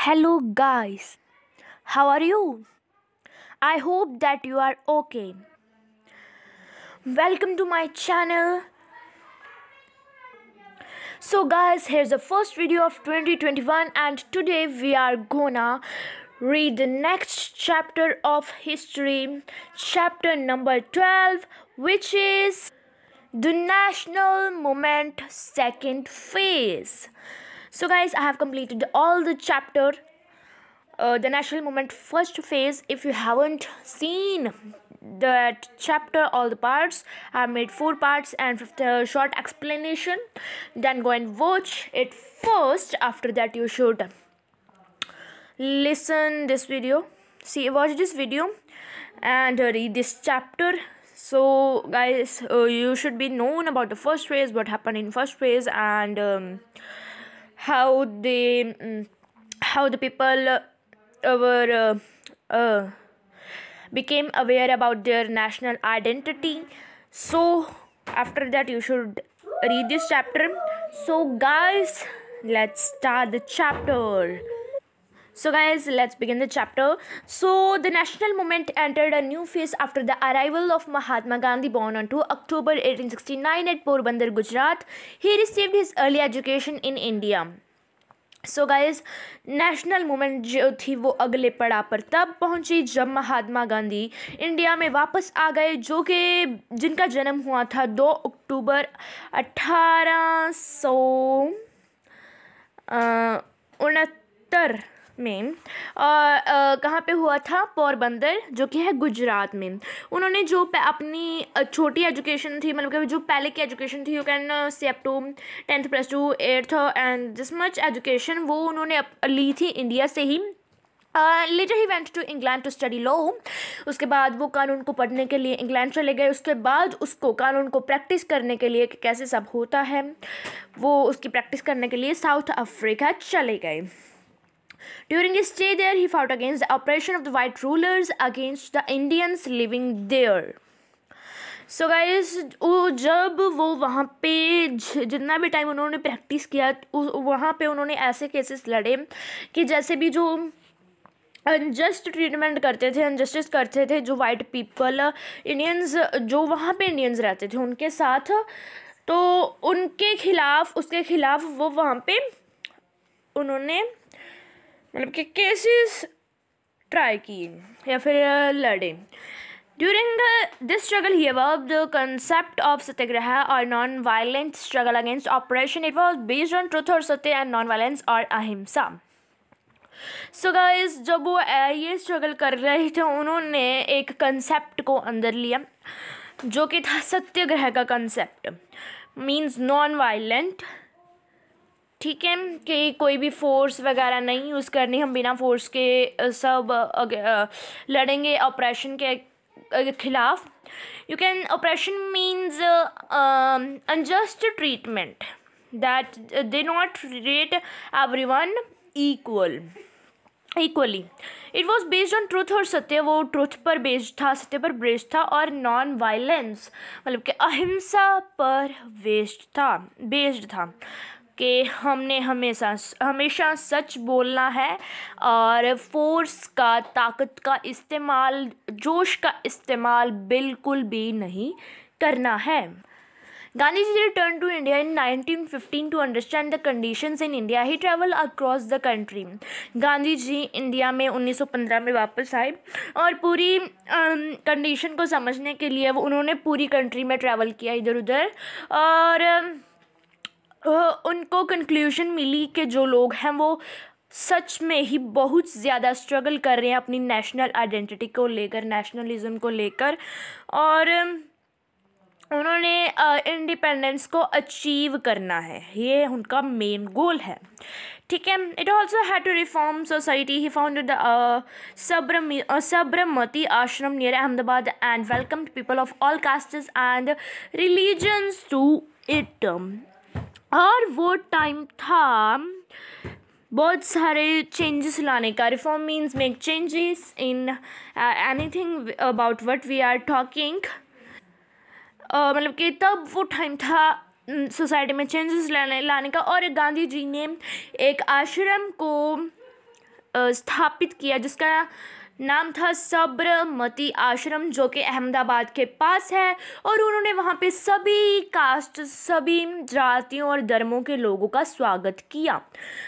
Hello, guys. How are you? I hope that you are okay. Welcome to my channel. So, guys, here's the first video of 2021, and today we are gonna read the next chapter of history, chapter number 12, which is the national movement second phase. So, guys, I have completed all the chapter, the national movement first phase. If you haven't seen that chapter, all the parts, I have made 4 parts and short explanation. Then go and watch it first. After that, you should listen this video, watch this video, and read this chapter. So, guys, you should be known about the first phase, what happened in first phase, and how the people became aware about their national identity. So after that, you should read this chapter. So, guys, let's start the chapter. So, guys, let's begin the chapter. So, the national movement entered a new phase after the arrival of Mahatma Gandhi, born on 2 October 1869 at Porbandar, Gujarat. He received his early education in India. So guys, national movement जो थी वो अगले पड़ाव पर तब पहुंची जब Mahatma Gandhi India में वापस आ गए, जो कि जिनका जन्म हुआ था 2 अक्टूबर 1869 में। कहाँ पे हुआ था? पोरबंदर, जो कि है गुजरात में। उन्होंने जो अपनी छोटी एजुकेशन थी, मतलब कि जो पहले की एजुकेशन थी, you can say up to 10th + 2 8th and this much education, वो उन्होंने ली थी इंडिया से ही। लेटर ही went to England to study law. उसके बाद वो कानून को पढ़ने के लिए इंग्लैंड चले गए। उसके बाद उसको कानून को प्रैक्टिस करने के लिए कि कैसे सब होता है, वो उसकी प्रैक्टिस करने के लिए साउथ अफ्रीका चले गए। During his stay there, he fought against the oppression of the white rulers against the Indians living there. So guys, जब वो वहाँ पे जितना भी टाइम उन्होंने प्रैक्टिस किया, वहाँ पे उन्होंने ऐसे केसेस लड़े कि जैसे भी जो अनजस्ट ट्रीटमेंट करते थे, अनजस्टिस करते थे जो वाइट पीपल, इंडियंस, जो वहाँ पे इंडियंस रहते थे उनके साथ, तो उनके खिलाफ, उसके खिलाफ वो वहाँ पे उन्होंने मतलब कि केसेस ट्राई किए या फिर लड़े। During this struggle he about the concept of satyagraha और non violent struggle against operation. It was based on truth और सत्य एंड नॉन वायलेंस और अहिंसा। सो गाइस, जब वो ये स्ट्रगल कर रहे थे, उन्होंने एक कंसेप्ट को अंदर लिया जो कि था सत्याग्रह का कंसेप्ट, मीन्स नॉन वायलेंट। ठीक है, कि कोई भी फोर्स वगैरह नहीं यूज़ करनी, हम बिना फोर्स के सब लड़ेंगे ऑपरेशन के खिलाफ। You can, operation means unjust treatment, that they not rate everyone equally. It was based on truth और सत्य, वो ट्रुथ पर बेस्ड था, सत्य पर बेस्ड था, और नॉन वायलेंस मतलब कि अहिंसा पर बेस्ड था कि हमने हमेशा सच बोलना है और फोर्स का, ताकत का इस्तेमाल, जोश का इस्तेमाल बिल्कुल भी नहीं करना है। Gandhi ji returned to India in 1915 to understand the conditions in India. He traveled across the country. Gandhi ji India में 1915 में वापस आए और पूरी कंडीशन को समझने के लिए उन्होंने पूरी कंट्री में ट्रैवल किया इधर उधर, और उनको कंक्लूजन मिली कि जो लोग हैं वो सच में ही बहुत ज़्यादा स्ट्रगल कर रहे हैं अपनी नेशनल आइडेंटिटी को लेकर, नेशनलिज्म को लेकर, और उन्होंने इंडिपेंडेंस को अचीव करना है, ये उनका मेन गोल है। ठीक है। It also had to reform society. He founded the Sabarmati Ashram near Ahmedabad and welcomed people of all castes and religions to it. और वो टाइम था बहुत सारे चेंजेस लाने का। Reform means make changes in anything about what we are talking. मतलब कि तब वो टाइम था सोसाइटी में चेंजेस लाने का, और गांधी जी ने एक आश्रम को स्थापित किया, जिसका नाम था साबरमती आश्रम, जो कि अहमदाबाद के पास है। और उन्होंने वहाँ पे सभी कास्ट, सभी जातियों और धर्मों के लोगों का स्वागत किया।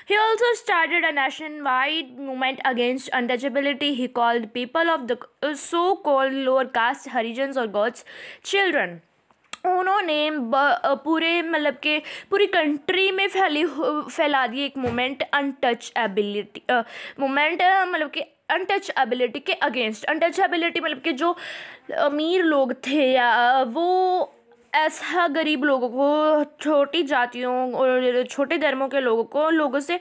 He also started a nationwide movement against untouchability. He called people of the so-called lower caste Harijans और God's children. उन्होंने पूरे मतलब के पूरी कंट्री में फैला दी एक मूवमेंट अनटचएबिलिटी मूवमेंट, मतलब कि अनटचएबिलिटी के अगेंस्ट। अनटचएबिलिटी मतलब कि जो अमीर लोग थे या वो ऐसा गरीब लोगों को, छोटी जातियों और छोटे धर्मों के लोगों से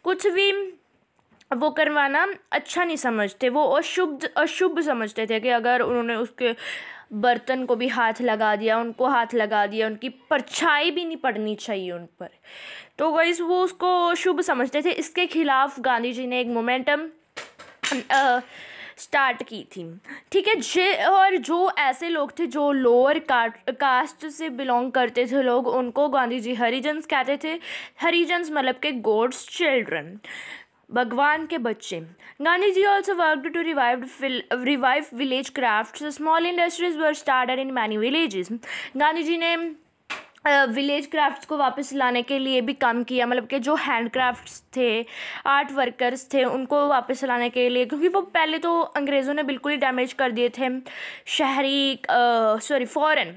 कुछ भी वो करवाना अच्छा नहीं समझते। वो अशुभ समझते थे कि अगर उन्होंने उसके बर्तन को भी हाथ लगा दिया, उनको हाथ लगा दिया, उनकी परछाई भी नहीं पड़नी चाहिए उन पर, तो गाइस वो उसको शुभ समझते थे। इसके खिलाफ गांधी जी ने एक मोमेंटम स्टार्ट की थी, ठीक है। और जो ऐसे लोग थे जो लोअर कास्ट से बिलोंग करते थे लोग, उनको गांधी जी हरिजन्स कहते थे। हरिजन्स मतलब के गॉड्स चिल्ड्रन, भगवान के बच्चे। Gandhi ji also worked to revive village crafts. Small industries were started in many villages. Gandhi ji ने विलेज क्राफ्ट्स को वापस लाने के लिए भी काम किया, मतलब कि जो हैंड क्राफ्ट्स थे, आर्ट वर्कर्स थे, उनको वापस लाने के लिए, क्योंकि वो पहले तो अंग्रेज़ों ने बिल्कुल ही डैमेज कर दिए थे। फॉरेन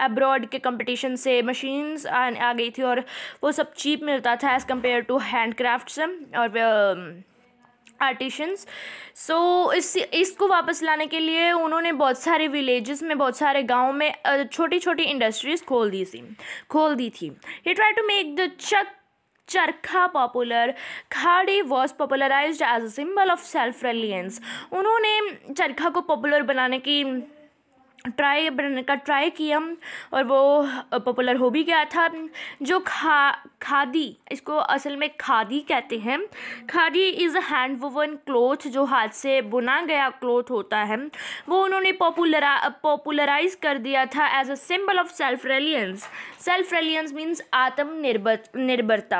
अब्रॉड के कंपटीशन से मशीन्स आ गई थी और वो सब चीप मिलता था as compare to hand crafts और आर्टिशंस। सो इसको वापस लाने के लिए उन्होंने बहुत सारे विलेजेस में, बहुत सारे गाँव में छोटी छोटी इंडस्ट्रीज़ खोल दी थी। He try to make the charkha popular. Khadi was popularized as a symbol of self reliance. उन्होंने चरखा को पॉपुलर बनाने का ट्राई किया और वो पॉपुलर हो भी गया था। जो खादी, इसको असल में खादी कहते हैं। Khadi is a hand woven cloth, जो हाथ से बुना गया क्लॉथ होता है, वो उन्होंने पॉपुलराइज कर दिया था as a symbol of self reliance. Self reliance means आत्मनिर्भरता।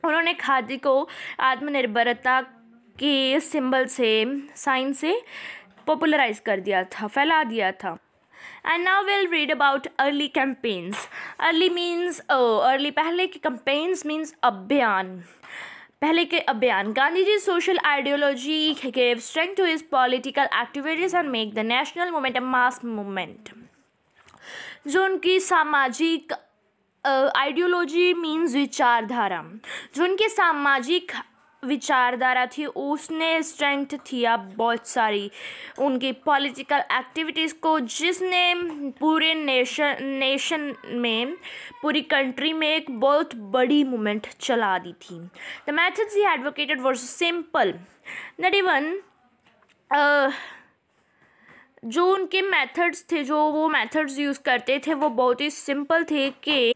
उन्होंने खादी को आत्मनिर्भरता के सिंबल से, साइन से पॉपुलराइज कर दिया था, फैला दिया था। And now will read about early campaigns. Early means early, पहले के कैंपेन्स मीन्स अभियान, पहले के अभियान। Gandhi ji social ideology gave strength to his political activities and make the national movement a mass movement. जो उनकी सामाजिक आइडियोलॉजी मीन्स विचारधारा, जो उनकी सामाजिक विचारधारा थी, उसने स्ट्रेंथ दिया बहुत सारी उनकी पॉलिटिकल एक्टिविटीज़ को, जिसने पूरे नेशन में, पूरी कंट्री में एक बहुत बड़ी मूवमेंट चला दी थी। The methods he advocated were simple, not even जो उनके मेथड्स थे, जो वो मेथड्स यूज़ करते थे, वो बहुत ही सिंपल थे कि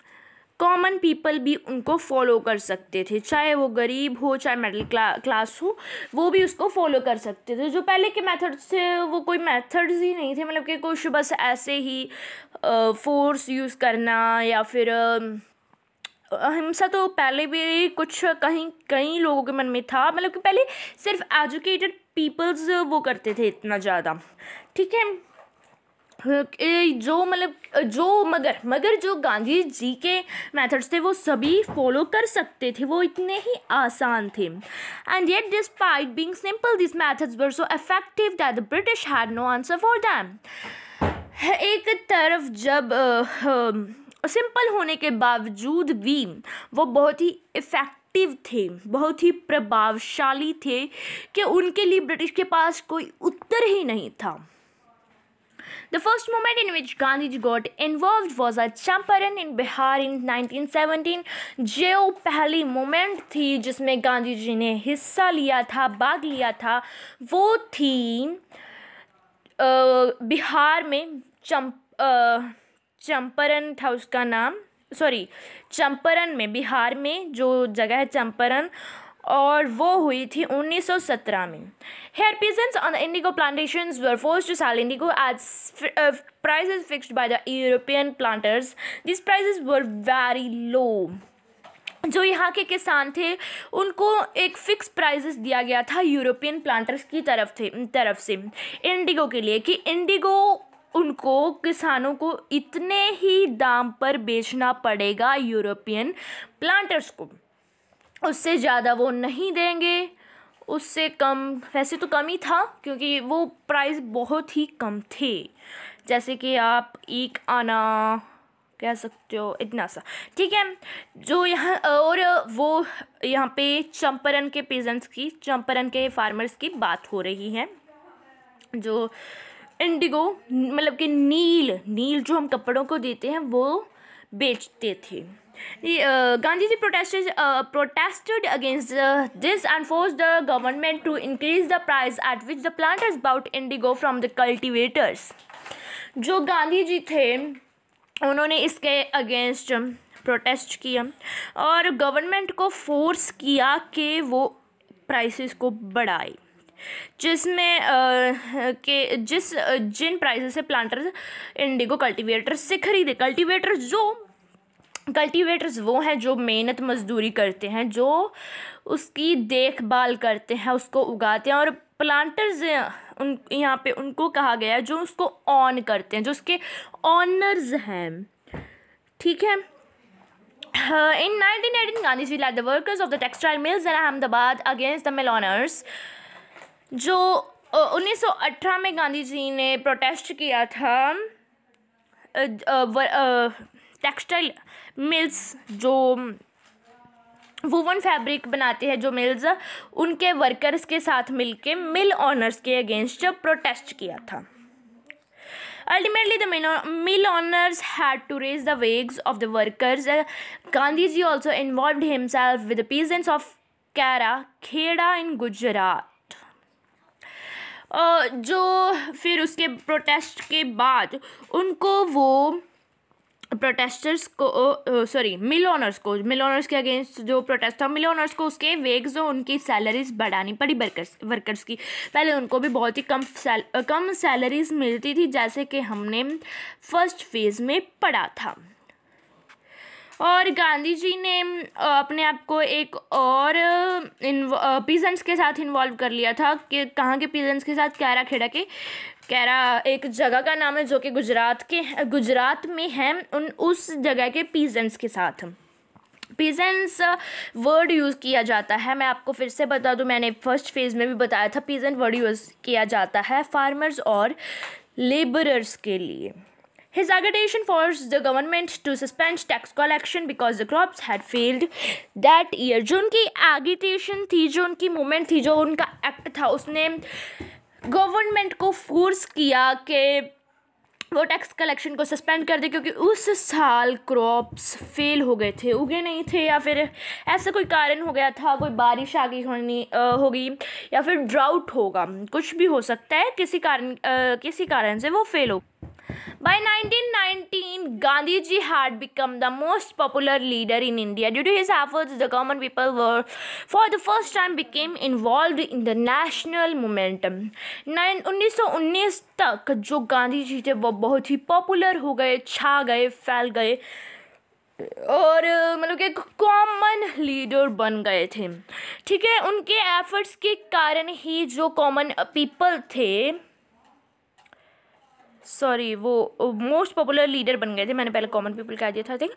कॉमन पीपल भी उनको फॉलो कर सकते थे, चाहे वो गरीब हो, चाहे मिडिल क्लास हो, वो भी उसको फॉलो कर सकते थे। जो पहले के मेथड्स थे वो कोई मेथड्स ही नहीं थे, मतलब कि कुछ बस ऐसे ही फोर्स यूज़ करना या फिर अहिंसा तो पहले भी कुछ कई लोगों के मन में था, मतलब कि पहले सिर्फ एजुकेटेड पीपल्स वो करते थे इतना ज़्यादा, ठीक है। मगर जो गांधी जी के मेथड्स थे वो सभी फॉलो कर सकते थे, वो इतने ही आसान थे। And yet despite being simple this methods were so effective that the British had no answer for them. एक तरफ जब सिंपल होने के बावजूद भी वो बहुत ही इफेक्टिव थे, बहुत ही प्रभावशाली थे कि उनके लिए ब्रिटिश के पास कोई उत्तर ही नहीं था। The first moment in which Gandhi got involved was at Champaran in Bihar in 1917. जो पहली मोमेंट थी जिसमें गांधी जी ने हिस्सा लिया था, भाग लिया था, वो थी बिहार में चंपारण था उसका नाम, चंपारण में, बिहार में जो जगह है चंपारण, और वो हुई थी 1917 में। Here peasants on the indigo plantations were forced to sell indigo at prices fixed by the European planters. These prices were very low. जो यहाँ के किसान थे उनको एक फ़िक्स प्राइसेस दिया गया था यूरोपियन प्लांटर्स की तरफ से इंडिगो के लिए, कि इंडिगो उनको किसानों को इतने ही दाम पर बेचना पड़ेगा यूरोपियन प्लांटर्स को, उससे ज़्यादा वो नहीं देंगे, उससे कम, वैसे तो कम ही था क्योंकि वो प्राइस बहुत ही कम थे, जैसे कि आप एक आना कह सकते हो, इतना सा, ठीक है। जो यहाँ और वो यहाँ पे चंपारण के पेजेंट्स की, चंपारण के फार्मर्स की बात हो रही है, जो इंडिगो मतलब कि नील जो हम कपड़ों को देते हैं वो बेचते थे। Gandhi ji protested against this and forced the government to increase the price at which the planters bought indigo from the cultivators। जो गांधी जी थे उन्होंने इसके अगेंस्ट प्रोटेस्ट किया और गवर्नमेंट को फोर्स किया कि वो प्राइसेस को बढ़ाए, जिसमें जिन प्राइसेस से प्लांटर्स इंडिगो कल्टीवेटर्स से खरीदे। कल्टीवेटर्स वो हैं जो मेहनत मजदूरी करते हैं, जो उसकी देखभाल करते हैं, उसको उगाते हैं, और प्लांटर्स यहाँ पे उनको कहा गया है जो उसको ऑन करते हैं, जो उसके ऑनर्स हैं, ठीक है। In 1918 Gandhi ji led the workers of the textile mills in Ahmedabad against the mill owners। जो 1918 में गांधी जी ने प्रोटेस्ट किया था टेक्सटाइल मिल्स, जो वूवन फैब्रिक बनाते हैं, जो मिल्स, उनके वर्कर्स के साथ मिलके मिल ऑनर्स के अगेंस्ट प्रोटेस्ट किया था। Ultimately, the mill owners had to raise the wages of the workers। Gandhiji also involved himself with the peasants of Kheda in Gujarat. जो फिर उसके प्रोटेस्ट के बाद उनको वो प्रोटेस्टर्स को मिल ऑनर्स के अगेंस्ट जो प्रोटेस्ट था, मिल ऑनर्स को उसके वेग्स और उनकी सैलरीज बढ़ानी पड़ी वर्कर्स की। पहले उनको भी बहुत ही कम सैलरीज मिलती थी, जैसे कि हमने फर्स्ट फेज़ में पढ़ा था। और गांधी जी ने अपने आप को एक और पीजेंट्स के साथ इन्वॉल्व कर लिया था, कि कहाँ के पीजेंट्स के साथ, खेड़ा के। कैरा एक जगह का नाम है जो कि गुजरात में है, उस जगह के पीजेंट्स के साथ। पीजेंट्स वर्ड यूज़ किया जाता है, मैं आपको फिर से बता दूं, मैंने फर्स्ट फेज़ में भी बताया था, पीजेंट वर्ड यूज़ किया जाता है फार्मर्स और लेबरर्स के लिए। His agitation forced the government to suspend tax collection because the crops had failed that year। जो उनकी एगिटेशन थी, जो उनकी मूवमेंट थी, जो उनका एक्ट था, उसने गवर्नमेंट को फोर्स किया कि वो टैक्स कलेक्शन को सस्पेंड कर दे, क्योंकि उस साल क्रॉप्स फेल हो गए थे, उगे नहीं थे, या फिर ऐसा कोई कारण हो गया था, कोई बारिश आ गई होगी, या फिर ड्राउट होगा, कुछ भी हो सकता है, किसी कारण से वो फेल हो। By 1919, Gandhiji had become the most popular leader in India. Due to his efforts, the common people were, for the first time, became involved in the national movement। 1919 तक जो गांधी जी थे वो बहुत ही पॉपुलर हो गए, छा गए, फैल गए, और मतलब कि कॉमन लीडर बन गए थे, ठीक है। उनके एफर्ट्स के कारण ही जो कॉमन पीपल थे, वो मोस्ट पॉपुलर लीडर बन गए थे, मैंने पहले कॉमन पीपल कह दिया था, ठीक।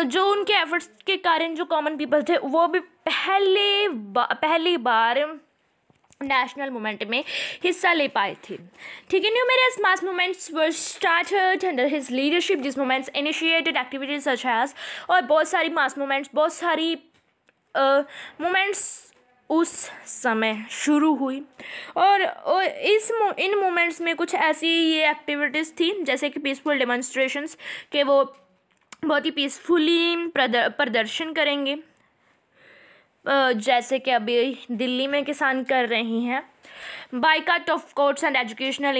जो उनके एफर्ट्स के कारण जो कॉमन पीपल थे वो भी पहली बार नेशनल मूवमेंट में हिस्सा ले पाए थे, ठीक है। Numerous mass movements were started under his leadership. This movements initiated activities such as, और बहुत सारी मास मूवमेंट्स, बहुत सारी मूवमेंट्स उस समय शुरू हुई, और इन मोमेंट्स में कुछ ऐसी ये एक्टिविटीज़ थी जैसे कि पीसफुल डेमोन्स्ट्रेशंस, के वो बहुत ही पीसफुली प्रदर्शन करेंगे, जैसे कि अभी दिल्ली में किसान कर रही हैं। Boycott of courts and educational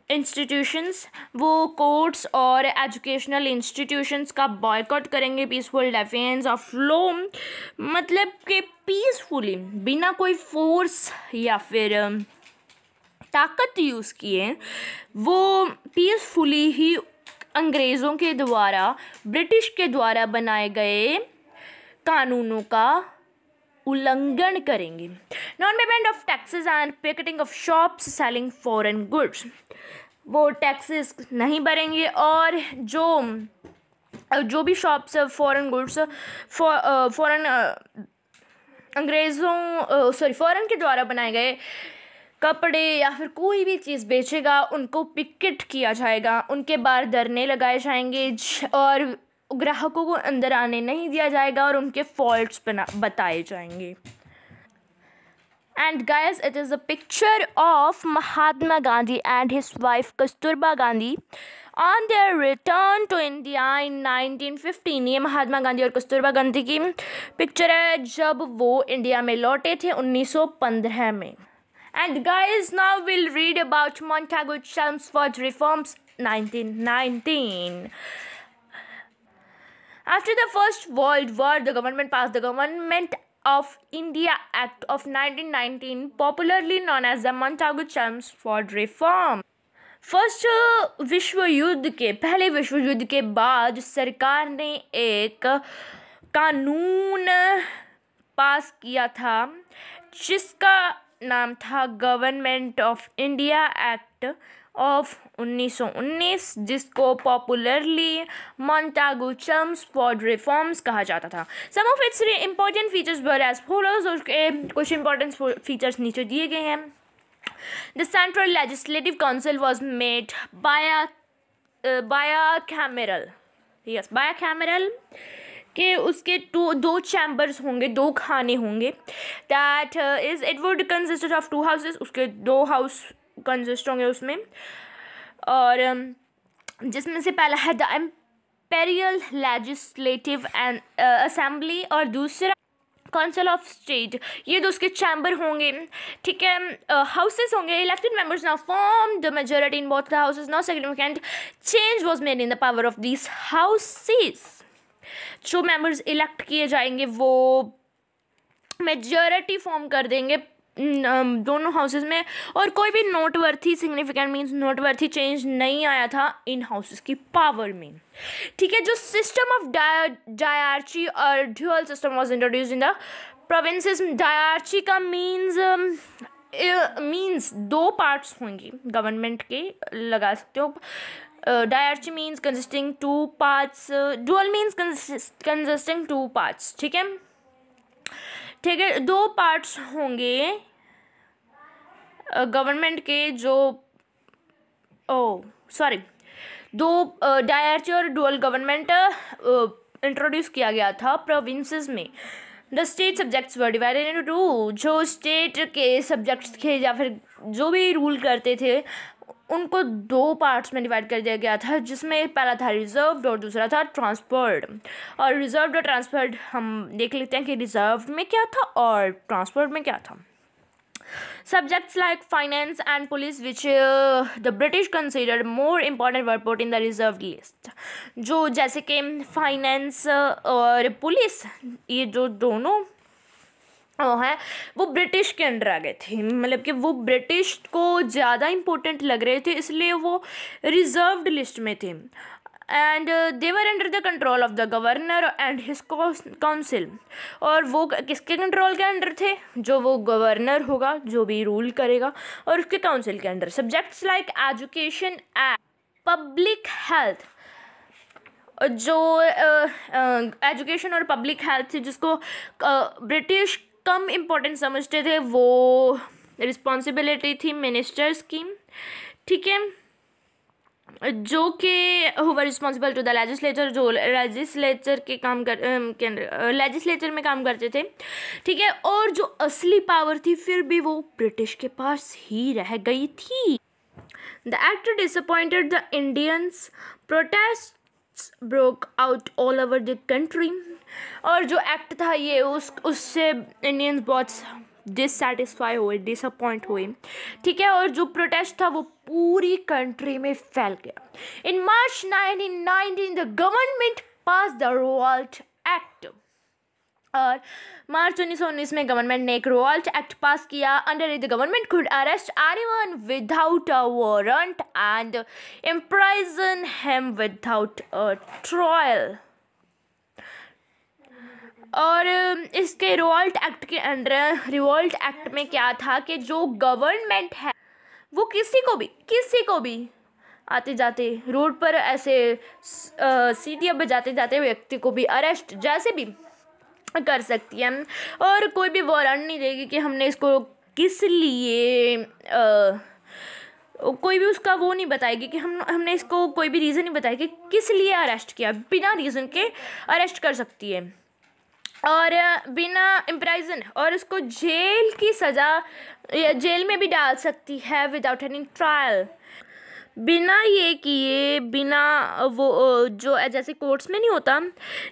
institutions, वो कोर्ट्स और एजुकेशनल इंस्टीट्यूशंस का बॉयकॉट करेंगे। पीसफुल डिफेंस ऑफ लॉ, मतलब कि पीसफुली, बिना कोई फोर्स या फिर ताकत यूज़ किए, वो पीसफुली ही अंग्रेज़ों के द्वारा, ब्रिटिश के द्वारा बनाए गए कानूनों का उल्लंघन करेंगे। Non payment of taxes and picketing of shops selling foreign goods, वो टैक्सेस नहीं भरेंगे और जो भी shops foreign goods foreign foreign के द्वारा बनाए गए कपड़े या फिर कोई भी चीज़ बेचेगा उनको पिकेट किया जाएगा, उनके बाहर धरने लगाए जाएंगे और ग्राहकों को अंदर आने नहीं दिया जाएगा और उनके फॉल्ट्स बताए जाएंगे। And guys, it is a picture of Mahatma Gandhi and his wife Kasturba Gandhi on their return to India in 1915। ये महात्मा गांधी और कस्तूरबा गांधी की पिक्चर है जब वो इंडिया में लौटे थे 1915 में। And guys, now we'll read about Montagu Chelmsford reforms 1919। After the First World War, the government passed the Government of India Act of 1919, popularly known as the Montagu Chelmsford Reform। पहले विश्व युद्ध के बाद सरकार ने एक कानून पास किया था जिसका नाम था government of India act of 1919, जिसको पॉपुलरली मॉन्टागू चेम्सफोर्ड रिफॉर्म्स कहा जाता था। Some of its important features were as follows, उसके कुछ इंपॉर्टेंट फीचर्स नीचे दिए गए हैं। The central legislative council was made bicameral, yes bicameral कि उसके दो चैम्बर्स होंगे, दो खाने होंगे। That is it would consist of 2 houses, उसके 2 हाउस कंसिस्ट होंगे उसमें, और जिसमें से पहला है the imperial legislative and assembly और दूसरा काउंसिल ऑफ स्टेट। ये दो उसके चैम्बर होंगे, ठीक है। हाउसेस होंगे, elected members now form the majority in both the houses, no significant change was made in the power of these houses. जो मेंबर्स इलेक्ट किए जाएंगे वो मेजॉरिटी फॉर्म कर देंगे दोनों हाउसेस में, और कोई भी नोटवर्थी सिग्निफिकेंट मीन्स नोटवर्थी चेंज नहीं आया था इन हाउसेस की पावर में, ठीक है। जो सिस्टम ऑफ डायरची और dual system was introduced in the provinces. Dyarchy का मीन्स 2 पार्ट्स होंगी गवर्नमेंट के, लगा सकते हो। Dyarchy means consisting 2 parts, dual means consisting 2 parts, ठीक है, ठीक है। 2 पार्ट्स होंगे गवर्नमेंट के, जो दो डायरची और डुअल गवर्नमेंट इंट्रोड्यूस किया गया था प्रोविंसेस में। The state subjects were divided into 2, जो स्टेट के सब्जेक्ट्स थे या फिर जो भी रूल करते थे उनको 2 पार्ट्स में डिवाइड कर दिया गया था, जिसमें पहला था रिजर्व्ड और दूसरा था ट्रांसफर्ड। और रिजर्व्ड और ट्रांसफर्ड हम देख लेते हैं कि रिजर्व्ड में क्या था और ट्रांसफर्ड में क्या था। Subjects like finance and police, which the British considered more important, were put in the reserved list। जो जैसे कि फाइनेंस और पुलिस, ये जो दोनों है वो ब्रिटिश के अंडर आ गए थे, मतलब कि वो ब्रिटिश को ज़्यादा इम्पोर्टेंट लग रहे थे, इसलिए वो रिजर्व्ड लिस्ट में थे। And they were under the control of the governor and his council. और वो किसके कंट्रोल के अंडर थे? जो वो गवर्नर होगा, जो भी रूल करेगा, और उसके काउंसिल के under. Subjects like education and public health, जो एजुकेशन और पब्लिक हेल्थ जिसको ब्रिटिश कम इम्पोर्टेंट समझते थे, वो रिस्पॉन्सिबिलिटी थी मिनिस्टर्स की, ठीक है, जो कि who were responsible to the legislature, जो लेजिस्लेचर के काम लेजिस्लेचर में काम करते थे, ठीक है। और जो असली पावर थी फिर भी वो ब्रिटिश के पास ही रह गई थी। The act disappointed the Indians, protests broke out all over the country. और जो एक्ट था ये उससे इंडियंस बहुत डिससेटिस्फाई हुए, डिसअपॉइंट हुए, ठीक है। और जो प्रोटेस्ट था वो पूरी कंट्री में फैल गया। इन मार्च 1919 the government pass the revolt act. और मार्च 1919 में गवर्नमेंट ने एक रिवॉल्ट एक्ट पास किया। Under it the government could arrest anyone without a warrant and imprison him without a trial. और इसके रिवॉल्ट एक्ट के अंडर, रिवॉल्ट एक्ट में क्या था कि जो गवर्नमेंट है वो किसी को भी आते जाते रोड पर ऐसे सीटियों पर जाते जाते व्यक्ति को भी अरेस्ट जैसे भी कर सकती है, और कोई भी वारंट नहीं देगी कि हमने इसको किस लिए कोई भी उसका वो नहीं बताएगी कि हमने इसको कोई भी रीज़न नहीं बताया कि किस लिए अरेस्ट किया, बिना रीज़न के अरेस्ट कर सकती है और बिना इम्प्राइजन, और उसको जेल की सज़ा या जेल में भी डाल सकती है विदाउट एनी ट्रायल, बिना ये किए, बिना वो जो जैसे कोर्ट्स में नहीं होता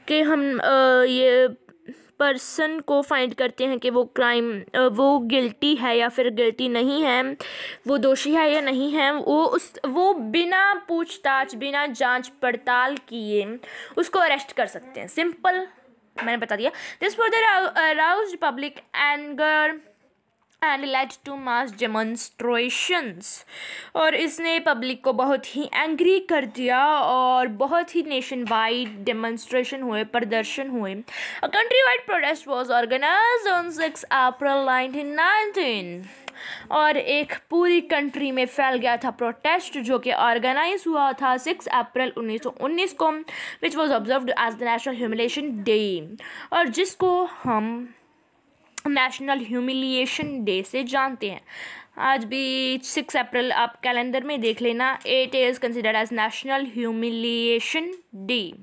कि हम ये पर्सन को फाइंड करते हैं कि वो क्राइम वो गिल्टी है या फिर गिल्टी नहीं है, वो दोषी है या नहीं है, वो बिना पूछताछ, बिना जांच पड़ताल किए उसको अरेस्ट कर सकते हैं। सिंपल, मैंने बता दिया। This further aroused public anger and led to mass demonstrations, और इसने पब्लिक को बहुत ही एंग्री कर दिया और बहुत ही नेशन वाइड डेमोन्स्ट्रेशन हुए, प्रदर्शन हुए। A country wide protest was organized on 6 अप्रैल 1919, और एक पूरी कंट्री में फैल गया था प्रोटेस्ट जो कि ऑर्गेनाइज हुआ था 6 अप्रैल 1919 को, which was observed as the national humiliation day, और जिसको हम नेशनल ह्यूमिलिएशन डे से जानते हैं। आज भी 6 अप्रैल आप कैलेंडर में देख लेना, it is considered as national humiliation day,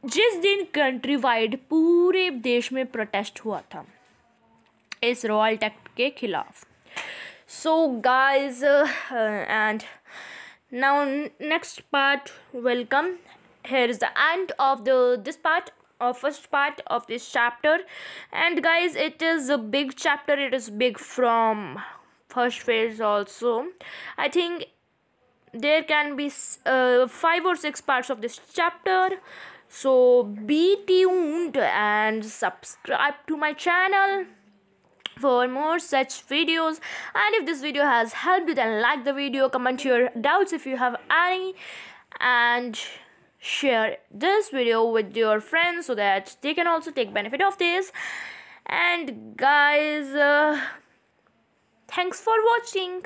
जिस दिन कंट्री वाइड पूरे देश में प्रोटेस्ट हुआ था इस रिवॉल्ट एक्ट के खिलाफ। So guys, and now next part will come. Here is the end of this part, first part of this chapter, and guys, it is a big chapter. It is big from first phase also. I think there can be 5 or 6 parts of this chapter, so be tuned and subscribe to my channel for more such videos. And if this video has helped you, then like the video, comment your doubts if you have any, and share this video with your friends so that they can also take benefit of this. And guys, thanks for watching.